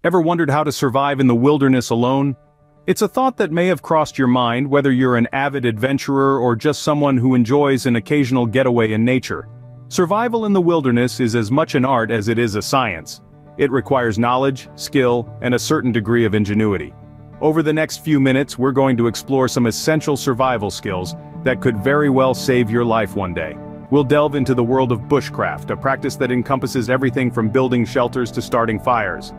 Ever wondered how to survive in the wilderness alone? It's a thought that may have crossed your mind whether you're an avid adventurer or just someone who enjoys an occasional getaway in nature. Survival in the wilderness is as much an art as it is a science. It requires knowledge, skill, and a certain degree of ingenuity. Over the next few minutes, we're going to explore some essential survival skills that could very well save your life one day. We'll delve into the world of bushcraft, a practice that encompasses everything from building shelters to starting fires.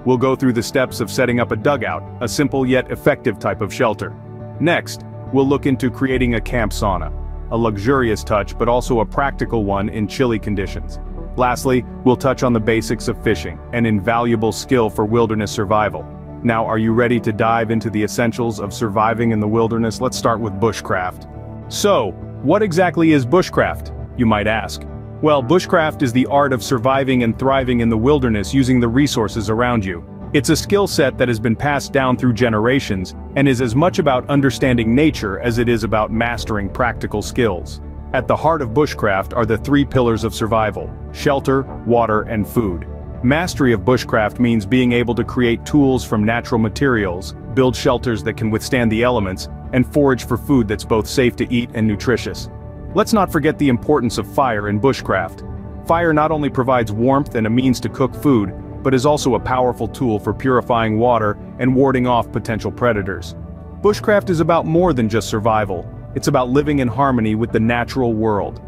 We'll go through the steps of setting up a dugout, a simple yet effective type of shelter. Next, we'll look into creating a camp sauna, a luxurious touch but also a practical one in chilly conditions. Lastly, we'll touch on the basics of fishing, an invaluable skill for wilderness survival. Now, are you ready to dive into the essentials of surviving in the wilderness? Let's start with bushcraft. So, what exactly is bushcraft, you might ask? Well, bushcraft is the art of surviving and thriving in the wilderness using the resources around you. It's a skill set that has been passed down through generations and is as much about understanding nature as it is about mastering practical skills. At the heart of bushcraft are the three pillars of survival: shelter, water, and food. Mastery of bushcraft means being able to create tools from natural materials, build shelters that can withstand the elements, and forage for food that's both safe to eat and nutritious. Let's not forget the importance of fire in bushcraft. Fire not only provides warmth and a means to cook food, but is also a powerful tool for purifying water and warding off potential predators. Bushcraft is about more than just survival. It's about living in harmony with the natural world.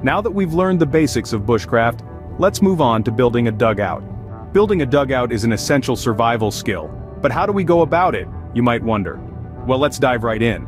Now that we've learned the basics of bushcraft, let's move on to building a dugout. Building a dugout is an essential survival skill. But how do we go about it, you might wonder? Well, let's dive right in.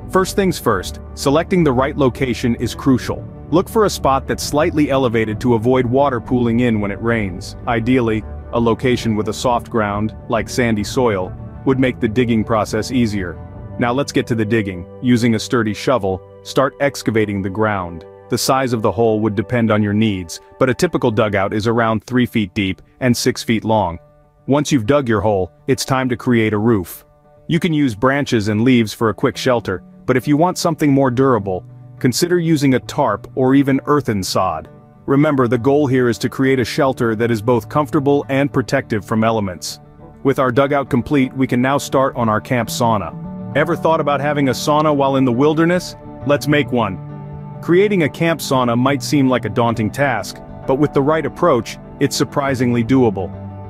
First things first, selecting the right location is crucial. Look for a spot that's slightly elevated to avoid water pooling in when it rains. Ideally, a location with a soft ground, like sandy soil, would make the digging process easier. Now let's get to the digging. Using a sturdy shovel, start excavating the ground. The size of the hole would depend on your needs, but a typical dugout is around 3 feet deep and 6 feet long. Once you've dug your hole, it's time to create a roof. You can use branches and leaves for a quick shelter, but if you want something more durable, consider using a tarp or even earthen sod. Remember, the goal here is to create a shelter that is both comfortable and protective from elements. With our dugout complete, we can now start on our camp sauna. Ever thought about having a sauna while in the wilderness? Let's make one. Creating a camp sauna might seem like a daunting task, but with the right approach, it's surprisingly doable.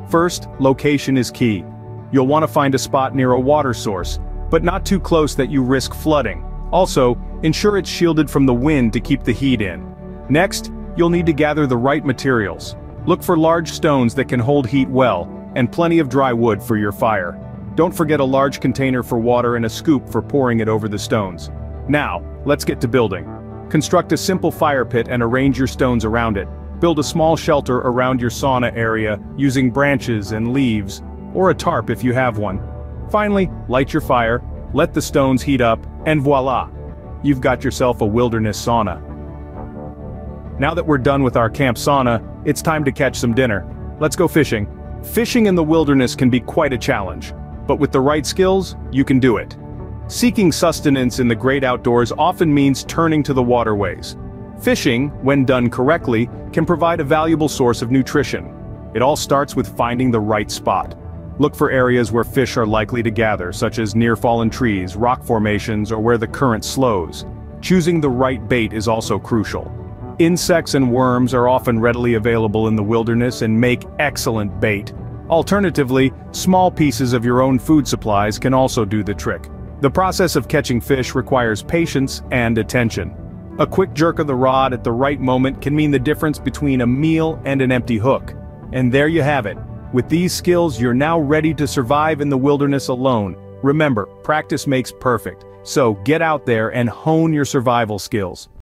First, location is key. You'll want to find a spot near a water source, but not too close that you risk flooding. Also, ensure it's shielded from the wind to keep the heat in. Next, you'll need to gather the right materials. Look for large stones that can hold heat well, and plenty of dry wood for your fire. Don't forget a large container for water and a scoop for pouring it over the stones. Now, let's get to building. Construct a simple fire pit and arrange your stones around it. Build a small shelter around your sauna area using branches and leaves, or a tarp if you have one. Finally, light your fire, let the stones heat up, and voila! You've got yourself a wilderness sauna. Now that we're done with our camp sauna, it's time to catch some dinner. Let's go fishing. Fishing in the wilderness can be quite a challenge, but with the right skills, you can do it. Seeking sustenance in the great outdoors often means turning to the waterways. Fishing, when done correctly, can provide a valuable source of nutrition. It all starts with finding the right spot. Look for areas where fish are likely to gather, such as near fallen trees, rock formations, or where the current slows. Choosing the right bait is also crucial. Insects and worms are often readily available in the wilderness and make excellent bait. Alternatively, small pieces of your own food supplies can also do the trick. The process of catching fish requires patience and attention. A quick jerk of the rod at the right moment can mean the difference between a meal and an empty hook. And there you have it. With these skills, you're now ready to survive in the wilderness alone. Remember, practice makes perfect. So get out there and hone your survival skills.